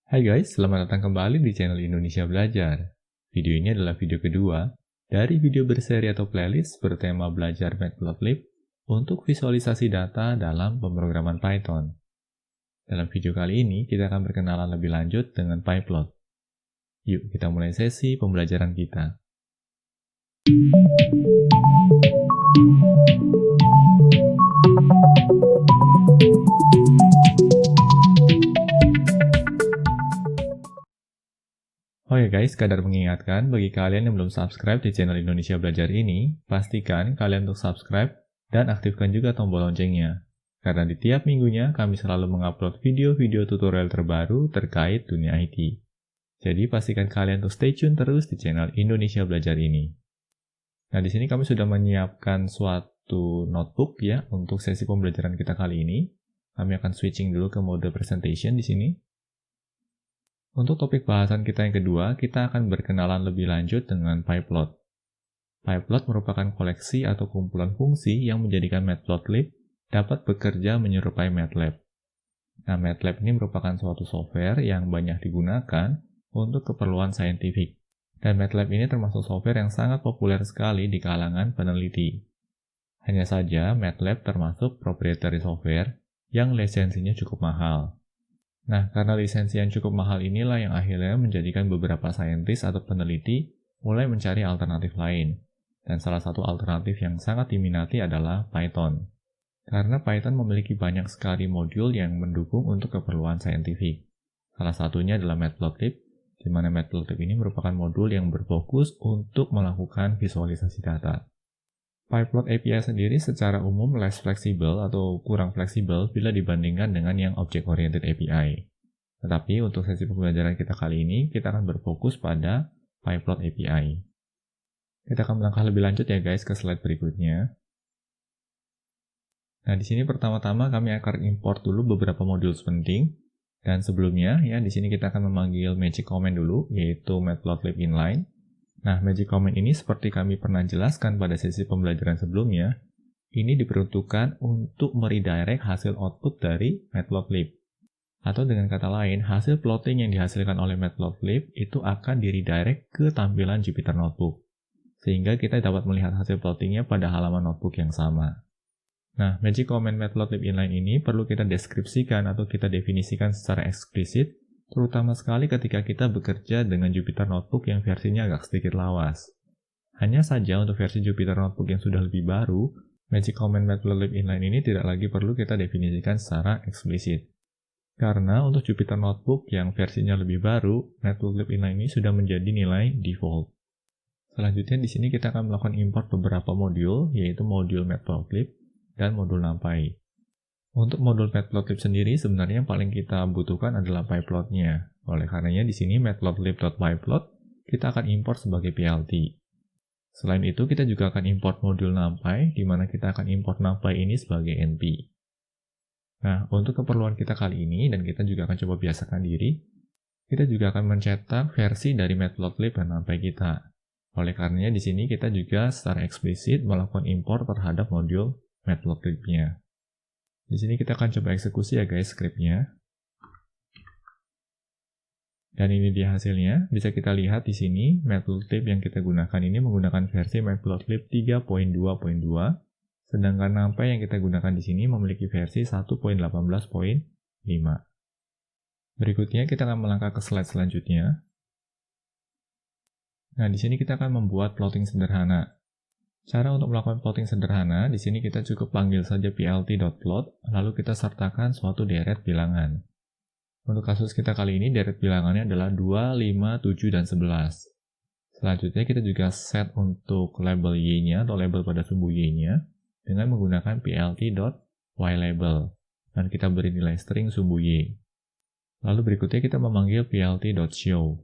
Hai guys, selamat datang kembali di channel Indonesia Belajar. Video ini adalah video kedua dari video berseri atau playlist bertema belajar Matplotlib untuk visualisasi data dalam pemrograman Python. Dalam video kali ini, kita akan berkenalan lebih lanjut dengan PyPlot. Yuk, kita mulai sesi pembelajaran kita. Oke guys, kadar mengingatkan bagi kalian yang belum subscribe di channel Indonesia Belajar ini, pastikan kalian untuk subscribe dan aktifkan juga tombol loncengnya. Karena di tiap minggunya kami selalu mengupload video-video tutorial terbaru terkait dunia IT. Jadi pastikan kalian untuk stay tune terus di channel Indonesia Belajar ini. Nah, di sini kami sudah menyiapkan suatu notebook ya untuk sesi pembelajaran kita kali ini. Kami akan switching dulu ke mode presentation di sini. Untuk topik bahasan kita yang kedua, kita akan berkenalan lebih lanjut dengan PyPlot. PyPlot merupakan koleksi atau kumpulan fungsi yang menjadikan Matplotlib dapat bekerja menyerupai MATLAB. Nah, MATLAB ini merupakan suatu software yang banyak digunakan untuk keperluan saintifik. Dan MATLAB ini termasuk software yang sangat populer sekali di kalangan peneliti. Hanya saja, MATLAB termasuk proprietary software yang lisensinya cukup mahal. Nah, karena lisensi yang cukup mahal inilah yang akhirnya menjadikan beberapa saintis atau peneliti mulai mencari alternatif lain. Dan salah satu alternatif yang sangat diminati adalah Python. Karena Python memiliki banyak sekali modul yang mendukung untuk keperluan saintifik. Salah satunya adalah Matplotlib, di mana Matplotlib ini merupakan modul yang berfokus untuk melakukan visualisasi data. PyPlot API sendiri secara umum less fleksibel atau kurang fleksibel bila dibandingkan dengan yang Object-Oriented API. Tetapi untuk sesi pembelajaran kita kali ini, kita akan berfokus pada PyPlot API. Kita akan melangkah lebih lanjut ya guys ke slide berikutnya. Nah, di sini pertama-tama kami akan import dulu beberapa modul penting. Dan sebelumnya, ya di sini kita akan memanggil magic comment dulu, yaitu matplotlib inline. Nah, magic comment ini seperti kami pernah jelaskan pada sesi pembelajaran sebelumnya, ini diperuntukkan untuk meredirect hasil output dari Matplotlib. Atau dengan kata lain, hasil plotting yang dihasilkan oleh Matplotlib itu akan diredirect ke tampilan Jupyter Notebook. Sehingga kita dapat melihat hasil plottingnya pada halaman notebook yang sama. Nah, magic comment Matplotlib inline ini perlu kita deskripsikan atau kita definisikan secara eksplisit, terutama sekali ketika kita bekerja dengan Jupyter Notebook yang versinya agak sedikit lawas. Hanya saja untuk versi Jupyter Notebook yang sudah lebih baru, magic comment Matplotlib inline ini tidak lagi perlu kita definisikan secara eksplisit. Karena untuk Jupyter Notebook yang versinya lebih baru, Matplotlib inline ini sudah menjadi nilai default. Selanjutnya di sini kita akan melakukan import beberapa modul, yaitu modul Matplotlib dan modul NumPy. Untuk modul Matplotlib sendiri sebenarnya yang paling kita butuhkan adalah PyPlot-nya. Oleh karenanya di sini matplotlib.pyplot kita akan import sebagai PLT. Selain itu kita juga akan import modul NumPy, di mana kita akan import NumPy ini sebagai NP. Nah, untuk keperluan kita kali ini, dan kita juga akan coba biasakan diri, kita juga akan mencetak versi dari Matplotlib dan NumPy kita. Oleh karenanya di sini kita juga secara eksplisit melakukan import terhadap modul Matplotlib-nya. Di sini kita akan coba eksekusi ya guys skripnya. Dan ini dia hasilnya. Bisa kita lihat di sini Matplotlib yang kita gunakan ini menggunakan versi Matplotlib 3.2.2, sedangkan NumPy yang kita gunakan di sini memiliki versi 1.18.5. Berikutnya kita akan melangkah ke slide selanjutnya. Nah, di sini kita akan membuat plotting sederhana. Cara untuk melakukan plotting sederhana, di sini kita cukup panggil saja plt.plot, lalu kita sertakan suatu deret bilangan. Untuk kasus kita kali ini, deret bilangannya adalah 2, 5, 7, dan 11. Selanjutnya kita juga set untuk label y-nya atau label pada sumbu y-nya dengan menggunakan plt.ylabel, dan kita beri nilai string sumbu y. Lalu berikutnya kita memanggil plt.show.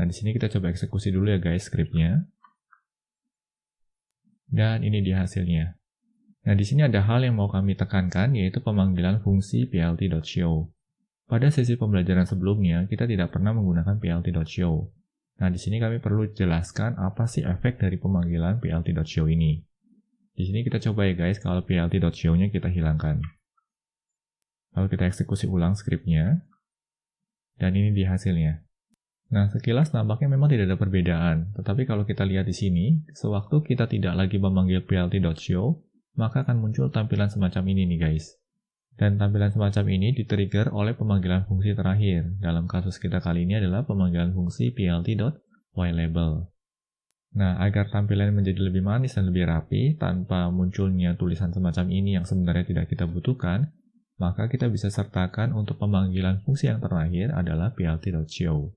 Nah, di sini kita coba eksekusi dulu ya guys skripnya. Dan ini dia hasilnya. Nah, di sini ada hal yang mau kami tekankan, yaitu pemanggilan fungsi plt.show. Pada sesi pembelajaran sebelumnya, kita tidak pernah menggunakan plt.show. Nah, di sini kami perlu jelaskan apa sih efek dari pemanggilan plt.show ini. Di sini kita coba ya guys, kalau plt.show-nya kita hilangkan. Lalu kita eksekusi ulang skripnya. Dan ini di hasilnya. Nah, sekilas nampaknya memang tidak ada perbedaan, tetapi kalau kita lihat di sini, sewaktu kita tidak lagi memanggil plt.show, maka akan muncul tampilan semacam ini nih guys. Dan tampilan semacam ini di-trigger oleh pemanggilan fungsi terakhir. Dalam kasus kita kali ini adalah pemanggilan fungsi plt.ylabel. Nah, agar tampilan menjadi lebih manis dan lebih rapi, tanpa munculnya tulisan semacam ini yang sebenarnya tidak kita butuhkan, maka kita bisa sertakan untuk pemanggilan fungsi yang terakhir adalah plt.show.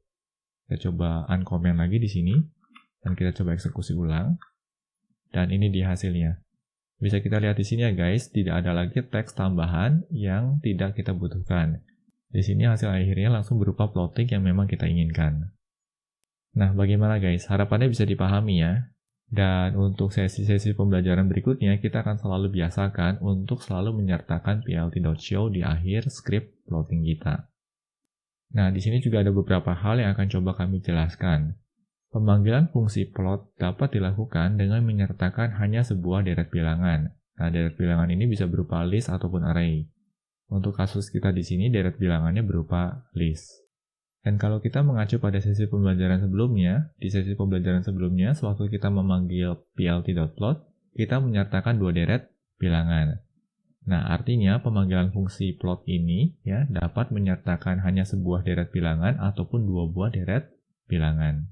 Kita coba uncomment lagi di sini, dan kita coba eksekusi ulang. Dan ini di hasilnya. Bisa kita lihat di sini ya guys, tidak ada lagi teks tambahan yang tidak kita butuhkan. Di sini hasil akhirnya langsung berupa plotting yang memang kita inginkan. Nah, bagaimana guys? Harapannya bisa dipahami ya. Dan untuk sesi-sesi pembelajaran berikutnya, kita akan selalu biasakan untuk selalu menyertakan plt.show di akhir script plotting kita. Nah, di sini juga ada beberapa hal yang akan coba kami jelaskan. Pemanggilan fungsi plot dapat dilakukan dengan menyertakan hanya sebuah deret bilangan. Nah, deret bilangan ini bisa berupa list ataupun array. Untuk kasus kita di sini, deret bilangannya berupa list. Dan kalau kita mengacu pada sesi pembelajaran sebelumnya, di sesi pembelajaran sebelumnya, sewaktu kita memanggil plt.plot, kita menyertakan dua deret bilangan. Nah, artinya pemanggilan fungsi plot ini ya dapat menyertakan hanya sebuah deret bilangan ataupun dua buah deret bilangan.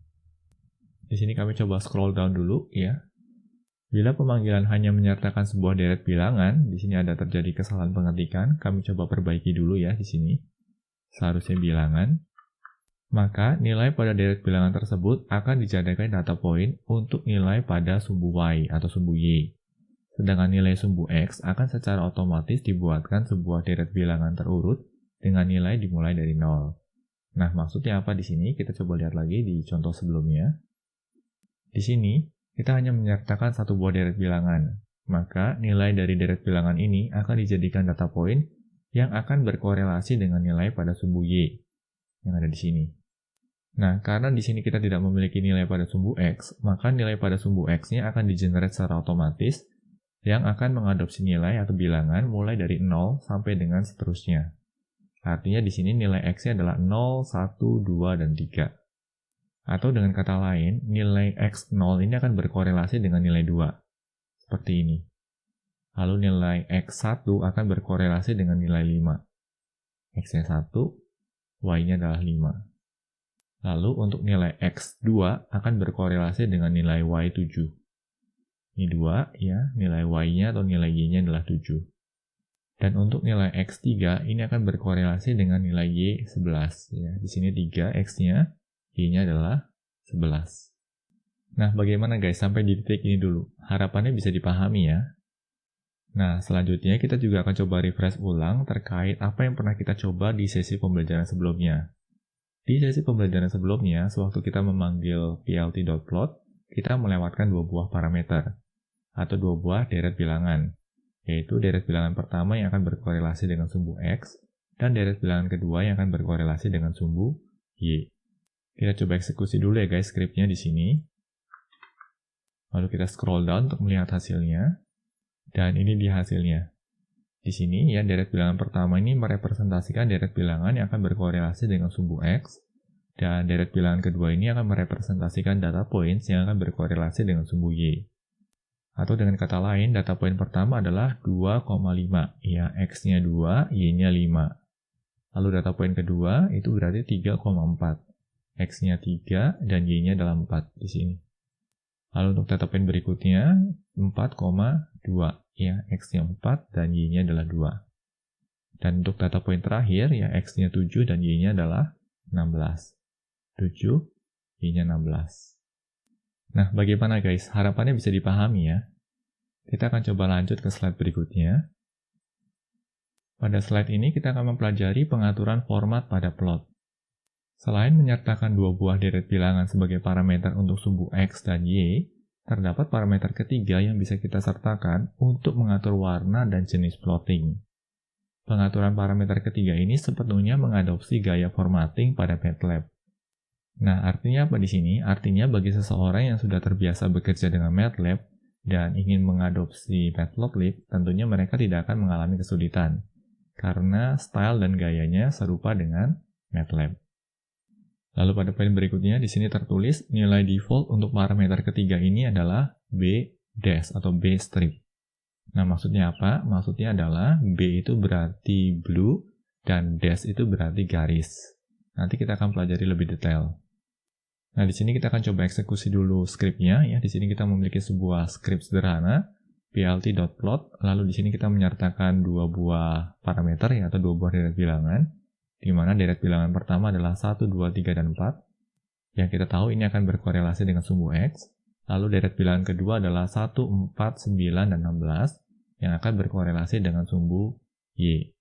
Di sini kami coba scroll down dulu ya. Bila pemanggilan hanya menyertakan sebuah deret bilangan, di sini ada terjadi kesalahan pengetikan, kami coba perbaiki dulu ya di sini. Seharusnya bilangan. Maka nilai pada deret bilangan tersebut akan dijadikan data point untuk nilai pada sumbu Y atau sumbu Y. Sedangkan nilai sumbu X akan secara otomatis dibuatkan sebuah deret bilangan terurut dengan nilai dimulai dari 0. Nah, maksudnya apa di sini? Kita coba lihat lagi di contoh sebelumnya. Di sini, kita hanya menyertakan satu buah deret bilangan. Maka, nilai dari deret bilangan ini akan dijadikan data point yang akan berkorelasi dengan nilai pada sumbu Y yang ada di sini. Nah, karena di sini kita tidak memiliki nilai pada sumbu X, maka nilai pada sumbu X-nya akan di-generate secara otomatis yang akan mengadopsi nilai atau bilangan mulai dari 0 sampai dengan seterusnya. Artinya di sini nilai X-nya adalah 0, 1, 2, dan 3. Atau dengan kata lain, nilai X0 ini akan berkorelasi dengan nilai 2. Seperti ini. Lalu nilai X1 akan berkorelasi dengan nilai 5. X-nya 1, Y-nya adalah 5. Lalu untuk nilai X2 akan berkorelasi dengan nilai Y7. Ini 2, ya, nilai Y-nya atau nilai Y-nya adalah 7. Dan untuk nilai X3, ini akan berkorelasi dengan nilai Y11. Ya. Di sini 3 X-nya, Y-nya adalah 11. Nah, bagaimana guys? Sampai di titik ini dulu. Harapannya bisa dipahami ya. Nah, selanjutnya kita juga akan coba refresh ulang terkait apa yang pernah kita coba di sesi pembelajaran sebelumnya. Di sesi pembelajaran sebelumnya, sewaktu kita memanggil plt.plot, kita melewatkan dua buah parameter, atau dua buah deret bilangan, yaitu deret bilangan pertama yang akan berkorelasi dengan sumbu X, dan deret bilangan kedua yang akan berkorelasi dengan sumbu Y. Kita coba eksekusi dulu ya guys scriptnya di sini. Lalu kita scroll down untuk melihat hasilnya, dan ini di hasilnya. Di sini ya deret bilangan pertama ini merepresentasikan deret bilangan yang akan berkorelasi dengan sumbu X, dan deret bilangan kedua ini akan merepresentasikan data points yang akan berkorelasi dengan sumbu Y. Atau dengan kata lain, data point pertama adalah 2,5. Ya, X-nya 2, Y-nya 5. Lalu data point kedua itu berarti 3,4. X-nya 3 dan Y-nya adalah 4 di sini. Lalu untuk data point berikutnya 4,2. Ya, X-nya 4 dan Y-nya adalah 2. Dan untuk data point terakhir ya X-nya 7 dan Y-nya adalah 16. 7, Y-nya 16. Nah, bagaimana guys? Harapannya bisa dipahami ya. Kita akan coba lanjut ke slide berikutnya. Pada slide ini kita akan mempelajari pengaturan format pada plot. Selain menyertakan dua buah deret bilangan sebagai parameter untuk sumbu X dan Y, terdapat parameter ketiga yang bisa kita sertakan untuk mengatur warna dan jenis plotting. Pengaturan parameter ketiga ini sepenuhnya mengadopsi gaya formatting pada MATLAB. Nah, artinya apa di sini? Artinya bagi seseorang yang sudah terbiasa bekerja dengan MATLAB dan ingin mengadopsi Matplotlib, tentunya mereka tidak akan mengalami kesulitan karena style dan gayanya serupa dengan MATLAB. Lalu pada poin berikutnya, di sini tertulis nilai default untuk parameter ketiga ini adalah B dash atau B strip. Nah, maksudnya apa? Maksudnya adalah B itu berarti blue dan dash itu berarti garis. Nanti kita akan pelajari lebih detail. Nah, di sini kita akan coba eksekusi dulu skripnya ya. Di sini kita memiliki sebuah skrip sederhana plt.plot, lalu di sini kita menyertakan dua buah parameter ya, atau dua buah deret bilangan, di mana deret bilangan pertama adalah 1, 2, 3, dan 4. Yang kita tahu ini akan berkorelasi dengan sumbu X. Lalu deret bilangan kedua adalah 1, 4, 9, dan 16 yang akan berkorelasi dengan sumbu Y.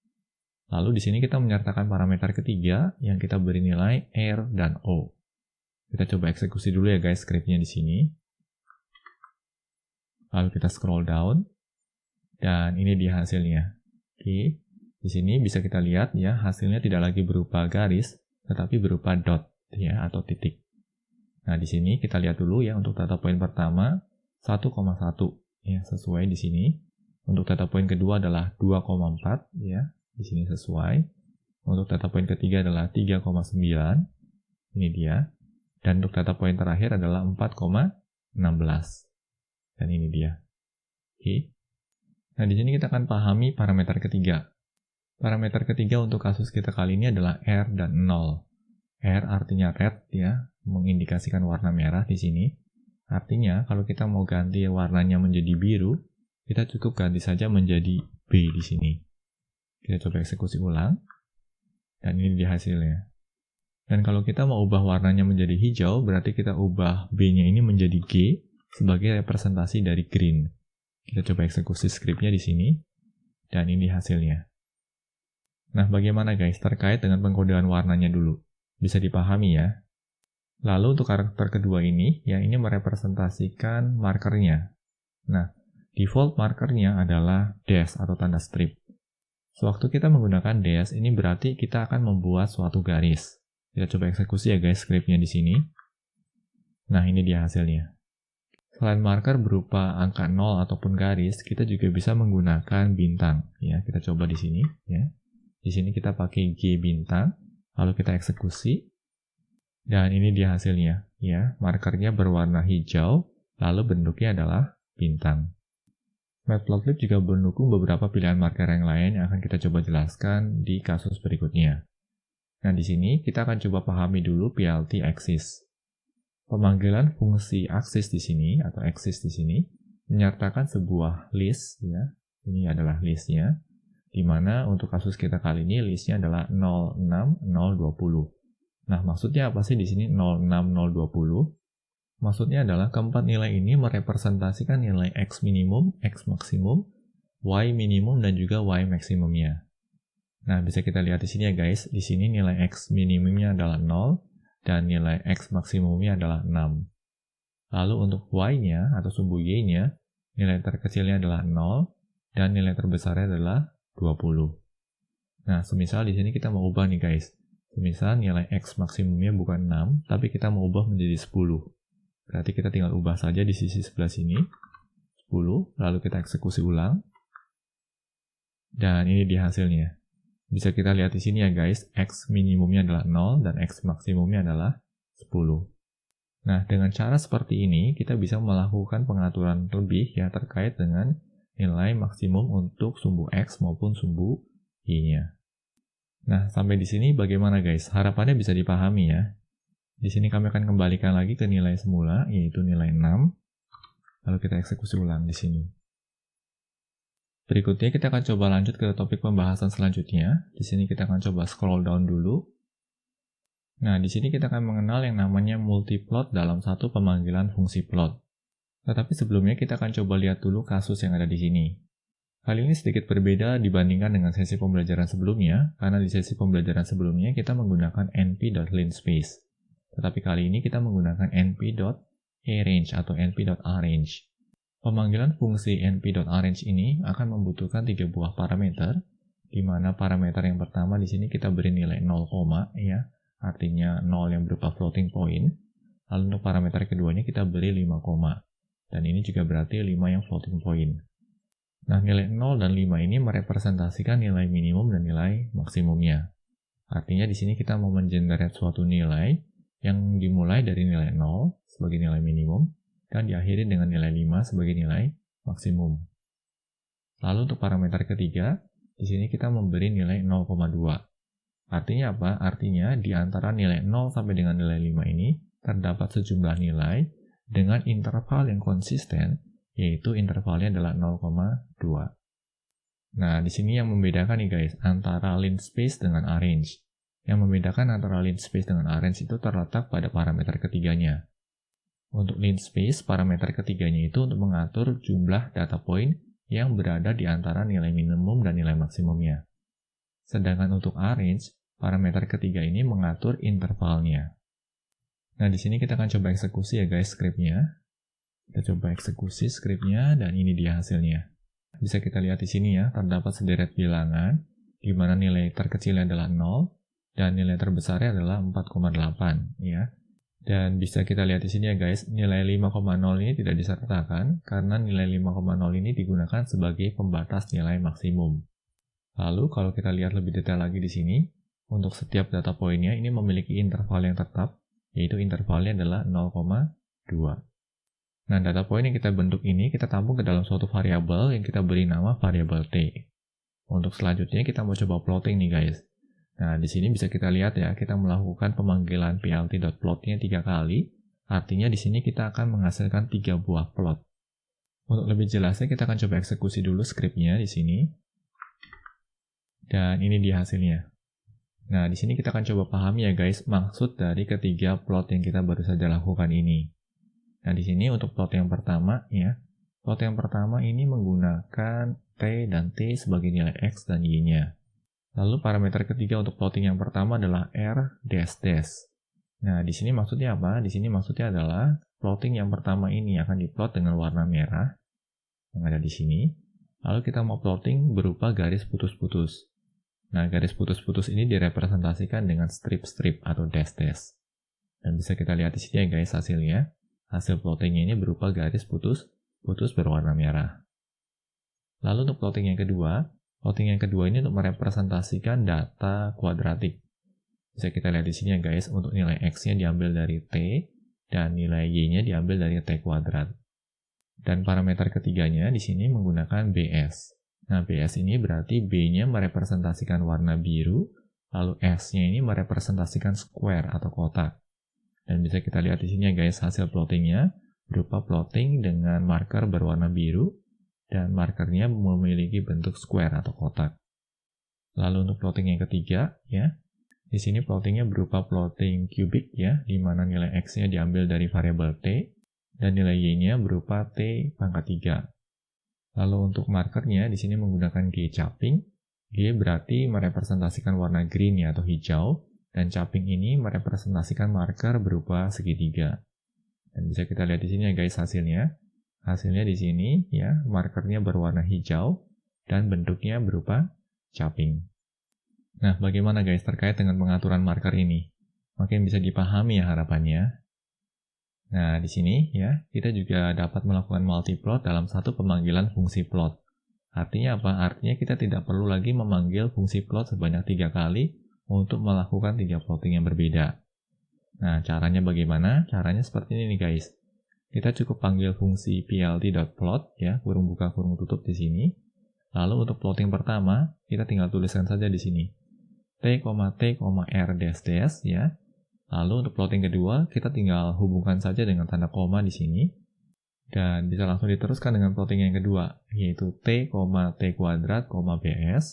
Lalu di sini kita menyertakan parameter ketiga yang kita beri nilai R dan O. Kita coba eksekusi dulu ya guys skripnya di sini. Lalu kita scroll down dan ini dia hasilnya. Oke. Di sini bisa kita lihat ya, hasilnya tidak lagi berupa garis tetapi berupa dot ya, atau titik. Nah, di sini kita lihat dulu ya untuk data poin pertama 1,1 ya, sesuai di sini. Untuk data poin kedua adalah 2,4 ya, di sini sesuai. Untuk data poin ketiga adalah 3,9. Ini dia. Dan untuk data poin terakhir adalah 4,16. Dan ini dia. Oke. Nah, di sini kita akan pahami parameter ketiga. Parameter ketiga untuk kasus kita kali ini adalah R dan 0. R artinya red ya, mengindikasikan warna merah di sini. Artinya kalau kita mau ganti warnanya menjadi biru, kita cukup ganti saja menjadi B di sini. Kita coba eksekusi ulang. Dan ini dia hasilnya. Dan kalau kita mau ubah warnanya menjadi hijau, berarti kita ubah B-nya ini menjadi G sebagai representasi dari green. Kita coba eksekusi skripnya di sini. Dan ini hasilnya. Nah, bagaimana guys terkait dengan pengkodean warnanya dulu? Bisa dipahami ya. Lalu untuk karakter kedua ini, yang ini merepresentasikan markernya. Nah, default markernya adalah dash atau tanda strip. Sewaktu kita menggunakan dash, ini berarti kita akan membuat suatu garis. Kita coba eksekusi ya guys skripnya di sini. Nah, ini dia hasilnya. Selain marker berupa angka 0 ataupun garis, kita juga bisa menggunakan bintang. Ya, kita coba di sini. Ya. Di sini kita pakai G bintang, lalu kita eksekusi. Dan ini dia hasilnya. Ya, markernya berwarna hijau, lalu bentuknya adalah bintang. Matplotlib juga mendukung beberapa pilihan marker yang lain yang akan kita coba jelaskan di kasus berikutnya. Nah, di sini kita akan coba pahami dulu PLT axis. Pemanggilan fungsi axis di sini atau axis di sini menyertakan sebuah list ya. Ini adalah listnya, di mana untuk kasus kita kali ini listnya adalah 06020. Nah, maksudnya apa sih di sini 06020? Maksudnya adalah keempat nilai ini merepresentasikan nilai X minimum, X maksimum, Y minimum dan juga Y maksimumnya. Nah, bisa kita lihat di sini ya guys. Di sini nilai X minimumnya adalah 0 dan nilai X maksimumnya adalah 6. Lalu untuk Y-nya atau sumbu Y-nya, nilai terkecilnya adalah 0 dan nilai terbesarnya adalah 20. Nah, semisal di sini kita mau ubah nih guys. Semisal nilai X maksimumnya bukan 6, tapi kita mau ubah menjadi 10. Berarti kita tinggal ubah saja di sisi sebelah sini, 10, lalu kita eksekusi ulang. Dan ini dia hasilnya. Bisa kita lihat di sini ya guys, X minimumnya adalah 0 dan X maksimumnya adalah 10. Nah, dengan cara seperti ini, kita bisa melakukan pengaturan lebih ya terkait dengan nilai maksimum untuk sumbu X maupun sumbu Y-nya. Nah, sampai di sini bagaimana guys? Harapannya bisa dipahami ya. Di sini kami akan kembalikan lagi ke nilai semula, yaitu nilai 6. Lalu kita eksekusi ulang di sini. Berikutnya kita akan coba lanjut ke topik pembahasan selanjutnya. Di sini kita akan coba scroll down dulu. Nah, di sini kita akan mengenal yang namanya multiplot dalam satu pemanggilan fungsi plot. Tetapi sebelumnya kita akan coba lihat dulu kasus yang ada di sini. Kali ini sedikit berbeda dibandingkan dengan sesi pembelajaran sebelumnya, karena di sesi pembelajaran sebelumnya kita menggunakan np.linspace. Tetapi kali ini kita menggunakan np.arrange atau np.arrange. Pemanggilan fungsi np.arrange ini akan membutuhkan 3 buah parameter, di mana parameter yang pertama di sini kita beri nilai 0, ya, artinya 0 yang berupa floating point. Lalu untuk parameter keduanya kita beri 5, dan ini juga berarti 5 yang floating point. Nah, nilai 0 dan 5 ini merepresentasikan nilai minimum dan nilai maksimumnya. Artinya di sini kita mau mengenerate suatu nilai yang dimulai dari nilai 0 sebagai nilai minimum dan diakhiri dengan nilai 5 sebagai nilai maksimum. Lalu untuk parameter ketiga, di sini kita memberi nilai 0,2. Artinya apa? Artinya di antara nilai 0 sampai dengan nilai 5 ini terdapat sejumlah nilai dengan interval yang konsisten, yaitu intervalnya adalah 0,2. Nah, di sini yang membedakan nih guys, antara lint space dengan arrange. Yang membedakan antara lint space dengan arrange itu terletak pada parameter ketiganya. Untuk lint space, parameter ketiganya itu untuk mengatur jumlah data point yang berada di antara nilai minimum dan nilai maksimumnya. Sedangkan untuk arrange, parameter ketiga ini mengatur intervalnya. Nah, di sini kita akan coba eksekusi ya guys skripnya. Kita coba eksekusi skripnya dan ini dia hasilnya. Bisa kita lihat di sini ya, terdapat sederet bilangan di mana nilai terkecilnya adalah 0 dan nilai terbesarnya adalah 4,8 ya. Dan bisa kita lihat di sini ya guys, nilai 5,0 ini tidak disertakan karena nilai 5,0 ini digunakan sebagai pembatas nilai maksimum. Lalu kalau kita lihat lebih detail lagi di sini, untuk setiap data poinnya ini memiliki interval yang tetap, yaitu intervalnya adalah 0,2. Nah, data poin yang kita bentuk ini kita tampung ke dalam suatu variabel yang kita beri nama variabel t. Untuk selanjutnya kita mau coba plotting nih guys. Nah, di sini bisa kita lihat ya, kita melakukan pemanggilan plt.plotnya 3 kali, artinya di sini kita akan menghasilkan 3 buah plot. Untuk lebih jelasnya kita akan coba eksekusi dulu skripnya di sini. Dan ini dia hasilnya. Nah, di sini kita akan coba pahami ya guys, maksud dari ketiga plot yang kita baru saja lakukan ini. Nah, di sini untuk plot yang pertama ya, plot yang pertama ini menggunakan T dan T sebagai nilai X dan Y-nya. Lalu parameter ketiga untuk plotting yang pertama adalah R dash dash. Nah, di sini maksudnya apa? Di sini maksudnya adalah plotting yang pertama ini akan diplot dengan warna merah yang ada di sini. Lalu kita mau plotting berupa garis putus-putus. Nah, garis putus-putus ini direpresentasikan dengan strip-strip atau dash-dash. Dan bisa kita lihat di sini ya guys hasilnya. Hasil plottingnya ini berupa garis putus-putus berwarna merah. Lalu untuk plotting yang kedua ini untuk merepresentasikan data kuadratik. Bisa kita lihat di sini ya guys, untuk nilai X-nya diambil dari T, dan nilai Y-nya diambil dari T kuadrat. Dan parameter ketiganya di sini menggunakan BS. Nah, BS ini berarti B-nya merepresentasikan warna biru, lalu S-nya ini merepresentasikan square atau kotak. Dan bisa kita lihat di sini ya guys, hasil plottingnya berupa plotting dengan marker berwarna biru, dan markernya memiliki bentuk square atau kotak. Lalu untuk plotting yang ketiga, ya, di sini plottingnya berupa plotting cubic, ya, di mana nilai X-nya diambil dari variabel T, dan nilai Y-nya berupa T pangkat 3. Lalu untuk markernya, di sini menggunakan G capping. G berarti merepresentasikan warna green ya, atau hijau, dan capping ini merepresentasikan marker berupa segitiga. Dan bisa kita lihat di sini ya guys hasilnya. Hasilnya di sini ya, markernya berwarna hijau dan bentuknya berupa capping. Nah, bagaimana guys terkait dengan pengaturan marker ini? Makin bisa dipahami ya harapannya. Nah, di sini ya, kita juga dapat melakukan multiplot dalam satu pemanggilan fungsi plot. Artinya apa? Artinya kita tidak perlu lagi memanggil fungsi plot sebanyak 3 kali untuk melakukan 3 plotting yang berbeda. Nah, caranya bagaimana? Caranya seperti ini nih guys. Kita cukup panggil fungsi plt.plot ya, kurung buka kurung tutup di sini. Lalu untuk plotting pertama, kita tinggal tuliskan saja di sini t, r dash dash ya. Lalu untuk plotting kedua, kita tinggal hubungkan saja dengan tanda koma di sini. Dan bisa langsung diteruskan dengan plotting yang kedua, yaitu t kuadrat, bs.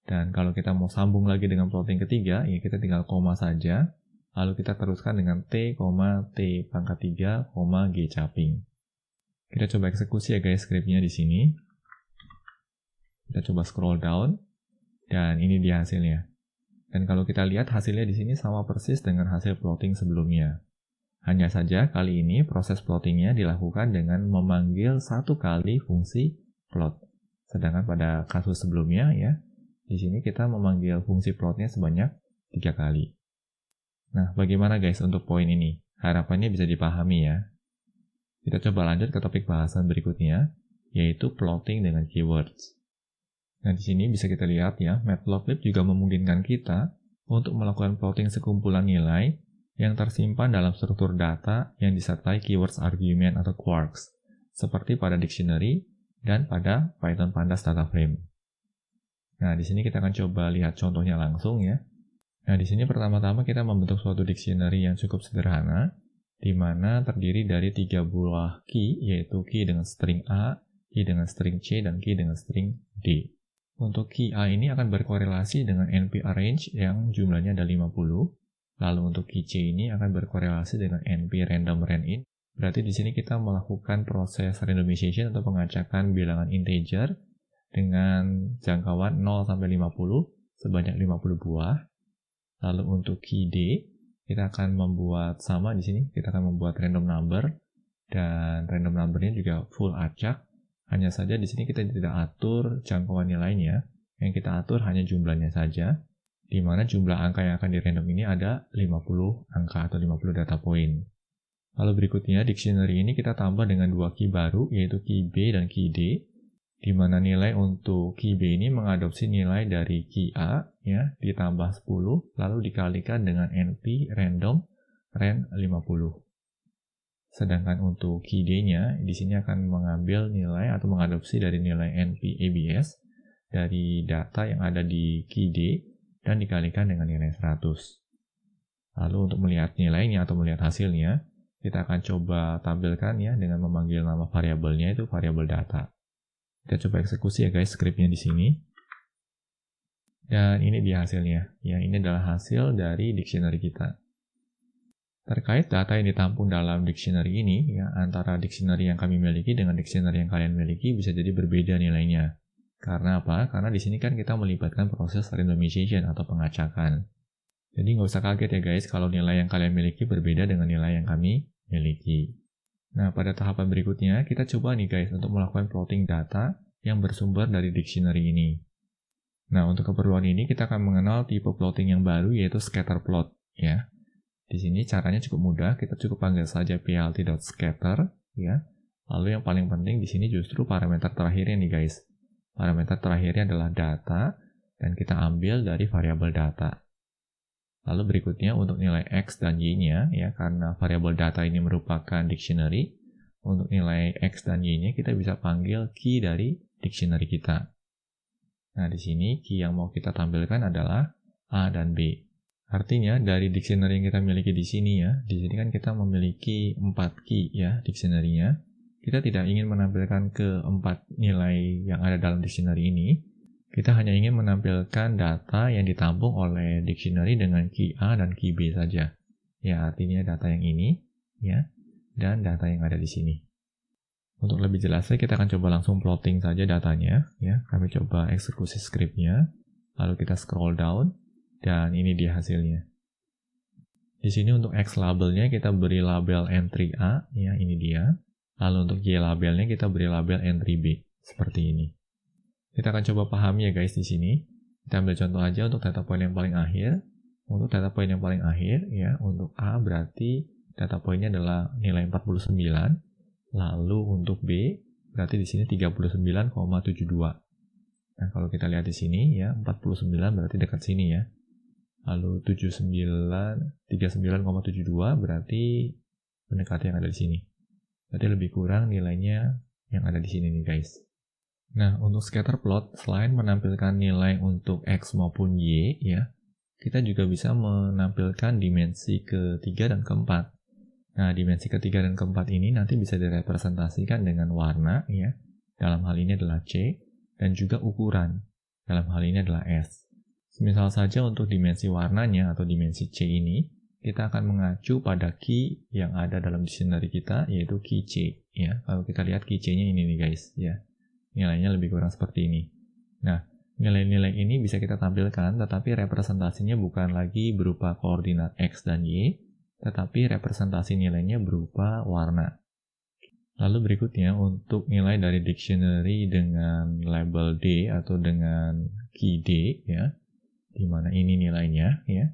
Dan kalau kita mau sambung lagi dengan plotting ketiga, ya kita tinggal koma saja. Lalu kita teruskan dengan t pangkat 3, G capping. Kita coba eksekusi ya guys skripnya di sini. Kita coba scroll down, dan ini dia hasilnya. Dan kalau kita lihat hasilnya di sini sama persis dengan hasil plotting sebelumnya. Hanya saja kali ini proses plottingnya dilakukan dengan memanggil 1 kali fungsi plot. Sedangkan pada kasus sebelumnya ya, di sini kita memanggil fungsi plotnya sebanyak 3 kali. Nah, bagaimana guys untuk poin ini? Harapannya bisa dipahami ya. Kita coba lanjut ke topik bahasan berikutnya, yaitu plotting dengan keywords. Nah, di sini bisa kita lihat ya, Matplotlib juga memungkinkan kita untuk melakukan plotting sekumpulan nilai yang tersimpan dalam struktur data yang disertai keywords argument atau quarks, seperti pada dictionary dan pada Python Pandas data frame. Nah, di sini kita akan coba lihat contohnya langsung ya. Nah, di sini pertama-tama kita membentuk suatu dictionary yang cukup sederhana, di mana terdiri dari 3 buah key, yaitu key dengan string A, key dengan string C, dan key dengan string D. Untuk key A ini akan berkorelasi dengan NP-arrange yang jumlahnya ada 50, lalu untuk key C ini akan berkorelasi dengan NP-random-randin. Berarti di sini kita melakukan proses randomization atau pengacakan bilangan integer dengan jangkauan 0 sampai 50 sebanyak 50 buah. Lalu untuk key D, kita akan membuat sama di sini, kita akan membuat random number, dan random number-nya juga full acak. Hanya saja di sini kita tidak atur jangkauan nilainya, yang kita atur hanya jumlahnya saja, di mana jumlah angka yang akan di random ini ada 50 angka atau 50 data point. Lalu berikutnya, dictionary ini kita tambah dengan 2 key baru, yaitu key B dan key D, di mana nilai untuk key B ini mengadopsi nilai dari key A, ya, ditambah 10, lalu dikalikan dengan NP random ran 50. Sedangkan untuk key D-nya, di sini akan mengambil nilai atau mengadopsi dari nilai NP ABS dari data yang ada di key D dan dikalikan dengan nilai 100. Lalu untuk melihat nilainya atau melihat hasilnya, kita akan coba tampilkan ya dengan memanggil nama variabelnya itu variabel data. Kita coba eksekusi ya guys scriptnya di sini. Dan ini dia hasilnya. Ya, ini adalah hasil dari dictionary kita. Terkait data yang ditampung dalam dictionary ini, ya, antara dictionary yang kami miliki dengan dictionary yang kalian miliki bisa jadi berbeda nilainya. Karena apa? Karena di sini kan kita melibatkan proses randomization atau pengacakan. Jadi nggak usah kaget ya guys kalau nilai yang kalian miliki berbeda dengan nilai yang kami miliki. Nah, pada tahapan berikutnya, kita coba nih guys untuk melakukan plotting data yang bersumber dari dictionary ini. Nah, untuk keperluan ini kita akan mengenal tipe plotting yang baru yaitu scatter plot, ya. Di sini caranya cukup mudah, kita cukup panggil saja plt.scatter, ya. Lalu yang paling penting di sini justru parameter terakhirnya nih guys. Parameter terakhirnya adalah data dan kita ambil dari variabel data. Lalu berikutnya untuk nilai X dan Y-nya, ya, karena variabel data ini merupakan dictionary, untuk nilai X dan Y-nya kita bisa panggil key dari dictionary kita. Nah, di sini key yang mau kita tampilkan adalah A dan B. Artinya dari dictionary yang kita miliki di sini ya, di sini kan kita memiliki 4 key ya dictionary-nya. Kita tidak ingin menampilkan ke 4 nilai yang ada dalam dictionary ini. Kita hanya ingin menampilkan data yang ditampung oleh dictionary dengan key A dan key B saja. Ya, artinya data yang ini, ya, dan data yang ada di sini. Untuk lebih jelasnya, kita akan coba langsung plotting saja datanya. Ya, kami coba eksekusi scriptnya, lalu kita scroll down, dan ini dia hasilnya. Di sini untuk X labelnya kita beri label entry A, ya, ini dia. Lalu untuk Y labelnya kita beri label entry B, seperti ini. Kita akan coba pahami ya guys di sini. Kita ambil contoh aja untuk data point yang paling akhir. Untuk data point yang paling akhir, ya, untuk A berarti data pointnya adalah nilai 49. Lalu untuk B berarti di sini 39,72. Nah, kalau kita lihat di sini ya, 49 berarti dekat sini ya. Lalu 39,72 berarti mendekati yang ada di sini. Berarti lebih kurang nilainya yang ada di sini nih guys. Nah, untuk scatter plot, selain menampilkan nilai untuk X maupun Y, ya, kita juga bisa menampilkan dimensi ketiga dan keempat. Nah, dimensi ketiga dan keempat ini nanti bisa direpresentasikan dengan warna, ya, dalam hal ini adalah C, dan juga ukuran, dalam hal ini adalah S. Misal saja untuk dimensi warnanya atau dimensi C ini, kita akan mengacu pada key yang ada dalam dictionary kita, yaitu key C, ya. Kalau kita lihat key C-nya ini nih guys, ya. Nilainya lebih kurang seperti ini. Nah, nilai-nilai ini bisa kita tampilkan, tetapi representasinya bukan lagi berupa koordinat X dan Y, tetapi representasi nilainya berupa warna. Lalu berikutnya, untuk nilai dari dictionary dengan label D atau dengan key D, ya, di mana ini nilainya, ya,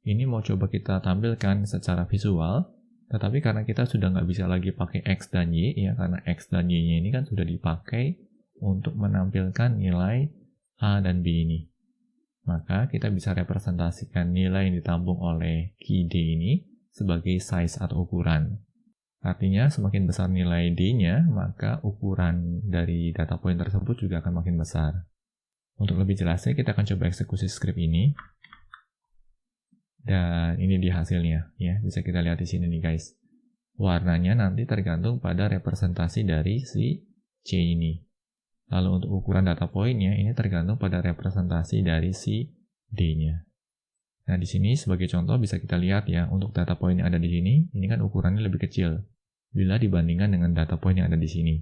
ini mau coba kita tampilkan secara visual, tetapi karena kita sudah nggak bisa lagi pakai X dan Y, ya, karena X dan Y-nya ini kan sudah dipakai untuk menampilkan nilai A dan B ini. Maka kita bisa representasikan nilai yang ditampung oleh key D ini sebagai size atau ukuran. Artinya semakin besar nilai D-nya, maka ukuran dari data point tersebut juga akan makin besar. Untuk lebih jelasnya, kita akan coba eksekusi script ini. Dan ini dia hasilnya, ya. Bisa kita lihat di sini nih guys. Warnanya nanti tergantung pada representasi dari si C ini. Lalu untuk ukuran data point-nya, ini tergantung pada representasi dari si D-nya. Nah, di sini sebagai contoh bisa kita lihat ya, untuk data point yang ada di sini, ini kan ukurannya lebih kecil bila dibandingkan dengan data point yang ada di sini.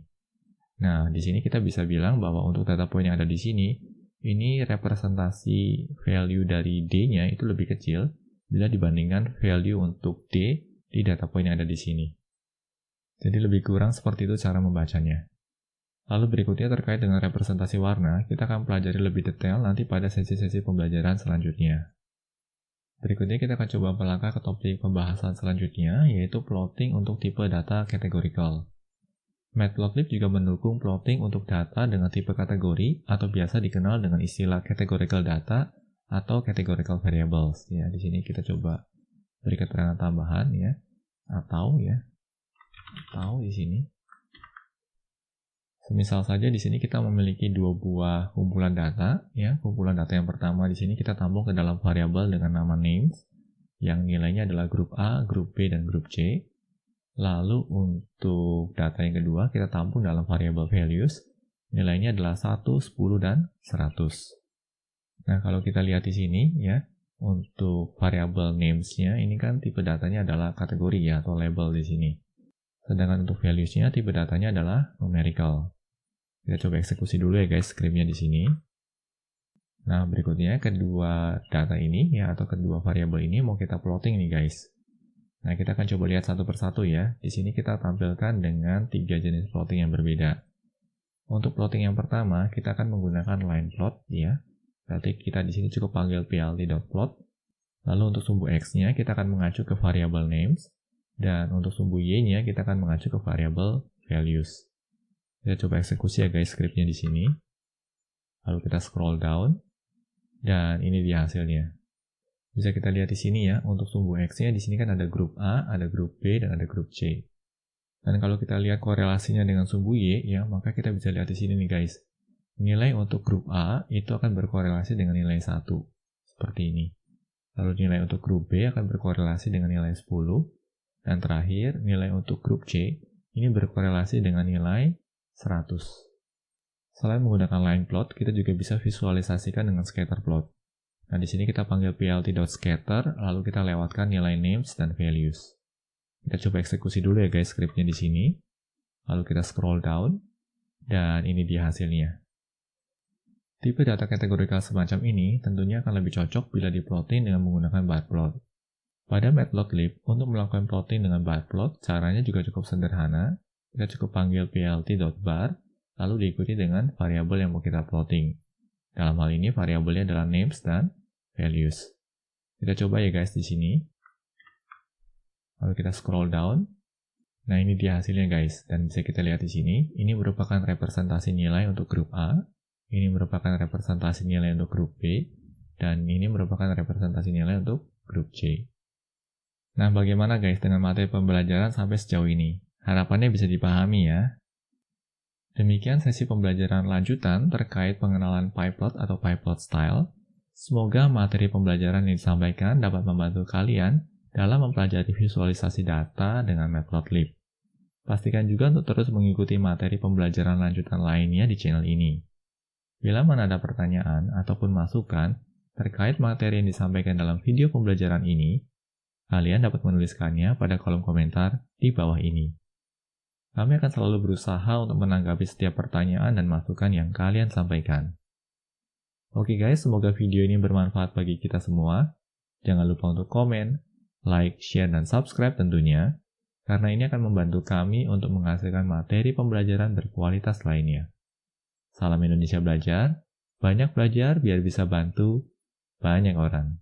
Nah, di sini kita bisa bilang bahwa untuk data point yang ada di sini, ini representasi value dari D-nya itu lebih kecil bila dibandingkan value untuk D di data point yang ada di sini. Jadi lebih kurang seperti itu cara membacanya. Lalu berikutnya terkait dengan representasi warna, kita akan pelajari lebih detail nanti pada sesi-sesi pembelajaran selanjutnya. Berikutnya kita akan coba melangkah ke topik pembahasan selanjutnya, yaitu plotting untuk tipe data categorical. Matplotlib juga mendukung plotting untuk data dengan tipe kategori atau biasa dikenal dengan istilah categorical data atau categorical variables. Ya, di sini kita coba beri keterangan tambahan ya, atau di sini. Semisal saja di sini kita memiliki dua buah kumpulan data, ya. Kumpulan data yang pertama di sini kita tampung ke dalam variabel dengan nama names, yang nilainya adalah grup A, grup B, dan grup C. Lalu untuk data yang kedua kita tampung dalam variabel values, nilainya adalah 1, 10, dan 100. Nah, kalau kita lihat di sini ya, untuk variabel names-nya ini kan tipe datanya adalah kategori ya, atau label di sini. Sedangkan untuk values-nya tipe datanya adalah numerical. Kita coba eksekusi dulu ya guys script-nya di sini. Nah, berikutnya kedua data ini ya, atau kedua variabel ini mau kita plotting nih guys. Nah, kita akan coba lihat satu persatu ya. Di sini kita tampilkan dengan 3 jenis plotting yang berbeda. Untuk plotting yang pertama, kita akan menggunakan line plot ya. Berarti kita di sini cukup panggil plt.plot. Lalu untuk sumbu x-nya kita akan mengacu ke variabel names. Dan untuk sumbu y-nya kita akan mengacu ke variabel values. Kita coba eksekusi ya guys script-nya di sini. Lalu kita scroll down. Dan ini dia hasilnya. Bisa kita lihat di sini ya, untuk sumbu x-nya di sini kan ada grup A, ada grup B, dan ada grup C. Dan kalau kita lihat korelasinya dengan sumbu y ya, maka kita bisa lihat di sini nih guys. Nilai untuk grup A itu akan berkorelasi dengan nilai 1. Seperti ini. Lalu nilai untuk grup B akan berkorelasi dengan nilai 10. Dan terakhir, nilai untuk grup C ini berkorelasi dengan nilai 100. Selain menggunakan line plot, kita juga bisa visualisasikan dengan scatter plot. Nah, di sini kita panggil plt.scatter, lalu kita lewatkan nilai names dan values. Kita coba eksekusi dulu ya guys script-nya di sini. Lalu kita scroll down, dan ini dia hasilnya. Tipe data categorical semacam ini tentunya akan lebih cocok bila diplotting dengan menggunakan bar plot. Pada Matplotlib, untuk melakukan plotting dengan bar plot, caranya juga cukup sederhana. Kita cukup panggil plt.bar, lalu diikuti dengan variabel yang mau kita plotting. Dalam hal ini, variabelnya adalah names dan values. Kita coba ya guys di sini. Lalu kita scroll down. Nah, ini dia hasilnya guys. Dan bisa kita lihat di sini, ini merupakan representasi nilai untuk grup A, ini merupakan representasi nilai untuk grup B, dan ini merupakan representasi nilai untuk grup C. Nah, bagaimana guys dengan materi pembelajaran sampai sejauh ini? Harapannya bisa dipahami ya. Demikian sesi pembelajaran lanjutan terkait pengenalan PyPlot atau PyPlot style. Semoga materi pembelajaran yang disampaikan dapat membantu kalian dalam mempelajari visualisasi data dengan Matplotlib. Pastikan juga untuk terus mengikuti materi pembelajaran lanjutan lainnya di channel ini. Bila mana ada pertanyaan ataupun masukan terkait materi yang disampaikan dalam video pembelajaran ini, kalian dapat menuliskannya pada kolom komentar di bawah ini. Kami akan selalu berusaha untuk menanggapi setiap pertanyaan dan masukan yang kalian sampaikan. Oke guys, semoga video ini bermanfaat bagi kita semua. Jangan lupa untuk komen, like, share, dan subscribe tentunya, karena ini akan membantu kami untuk menghasilkan materi pembelajaran berkualitas lainnya. Salam Indonesia Belajar, banyak belajar biar bisa bantu banyak orang.